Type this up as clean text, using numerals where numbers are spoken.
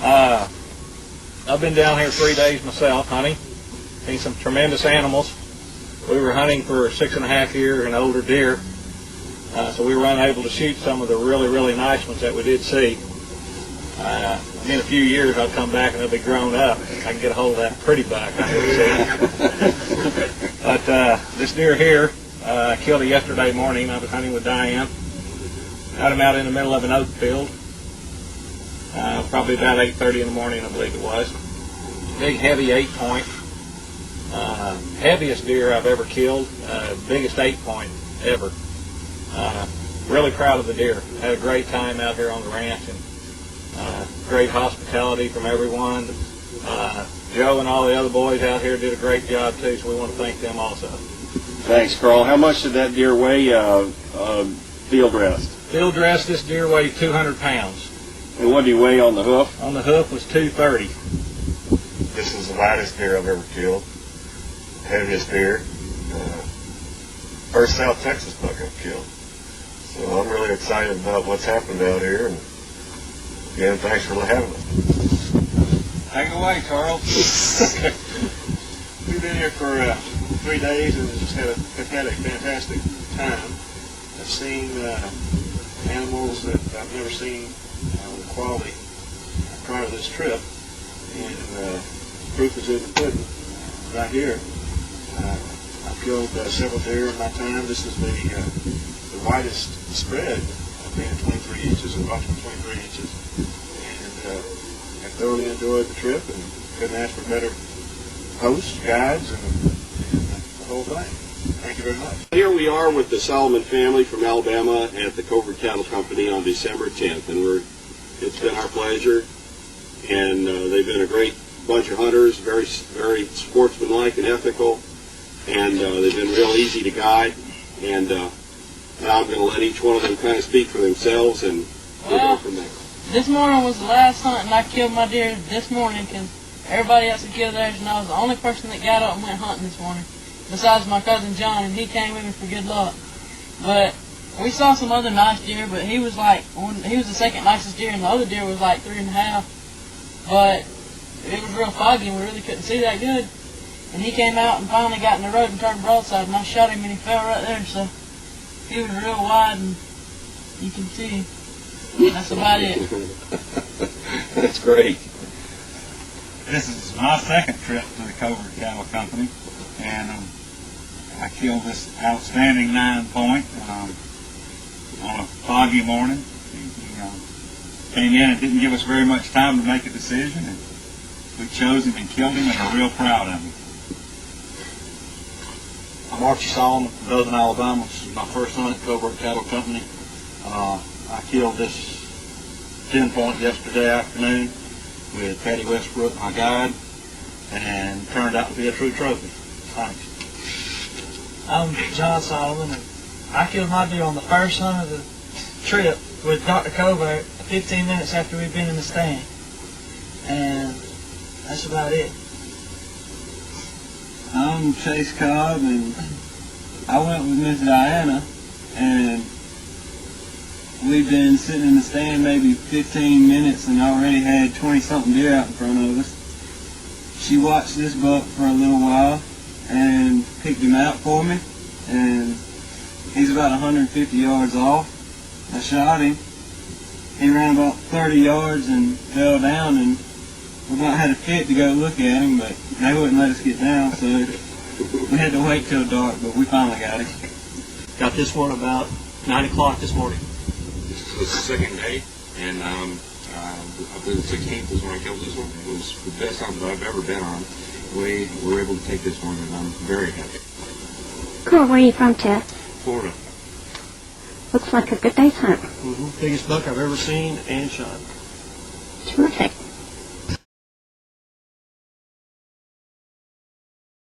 I've been down here 3 days myself hunting. Seen some tremendous animals. We were hunting for 6.5 years and older deer, so we were unable to shoot some of the really nice ones that we did see. In a few years I'll come back and they'll be grown up. I can get a hold of that pretty buck I haven't seen. But this deer here, I killed it yesterday morning. I was hunting with Diane. Got him out in the middle of an oak field. Probably about 8:30 in the morning, I believe it was. Big, heavy 8-point. Heaviest deer I've ever killed. Biggest 8-point ever. Really proud of the deer. Had a great time out here on the ranch, and great hospitality from everyone. Joe and all the other boys out here did a great job too, so we want to thank them also. Thanks, Carl. How much did that deer weigh field dressed? Field dressed, this deer weighed 200 pounds. And what did he weigh on the hoof? On the hoof was 230. This is the lightest deer I've ever killed. Heaviest deer. First South Texas buck I've killed. So I'm really excited about what's happened out here. And again, thanks for having us. Take it away, Carl. We've been here for 3 days and just had a fantastic time. I've seen animals that I've never seen with quality prior to this trip, and proof is in the pudding right here. I've killed several deer in my time. This is the widest spread. I've been at 23 inches, approximately 23 inches, and I thoroughly enjoyed the trip and couldn't ask for better hosts, guides, and the whole thing. Thank you very much. Here we are with the Solomon family from Alabama at the Covert Cattle Company on December 10th, and it's been our pleasure, and they've been a great bunch of hunters, very sportsmanlike and ethical, and they've been real easy to guide, and now I'm going to let each one of them kind of speak for themselves, and we'll go from there. This morning was the last hunt, and I killed my deer this morning because everybody else had killed theirs, and I was the only person that got up and went hunting this morning, besides my cousin John, and he came with me for good luck. But we saw some other nice deer, but he was the second nicest deer, and the other deer was like 3.5. But it was real foggy, and we really couldn't see that good. And he came out and finally got in the road and turned broadside, and I shot him, and he fell right there. So he was real wide, and you can see. That's about it. That's great. This is my second trip to the Covert Cattle Company, and I killed this outstanding 9-point on a foggy morning. He came in and didn't give us very much time to make a decision, and we chose him and killed him, and we're real proud of him. I'm Archie Solomon from Dothan, Alabama. This is my first hunt at Covert Cattle Company. I killed this 10-point yesterday afternoon with Patty Westbrook, my guide, and it turned out to be a true trophy. Thanks. I'm John Solomon, and I killed my deer on the first hunt of the trip with Dr. Covert 15 minutes after we'd been in the stand. And that's about it. I'm Chase Cobb, and I went with Miss Diana, and we've been sitting in the stand maybe 15 minutes and already had 20-something deer out in front of us. She watched this buck for a little while and picked him out for me, and he's about 150 yards off. I shot him. He ran about 30 yards and fell down, and we about had a fit to go look at him, but they wouldn't let us get down, so we had to wait till dark, but we finally got him. Got this one about 9 o'clock this morning. This is the second day, and I believe the 16th is when I killed this one. It was the best hunt that I've ever been on. We were able to take this one, and I'm very happy. Cool. Where are you from, Ted? Florida. Looks like a good day's hunt. Biggest buck I've ever seen and shot.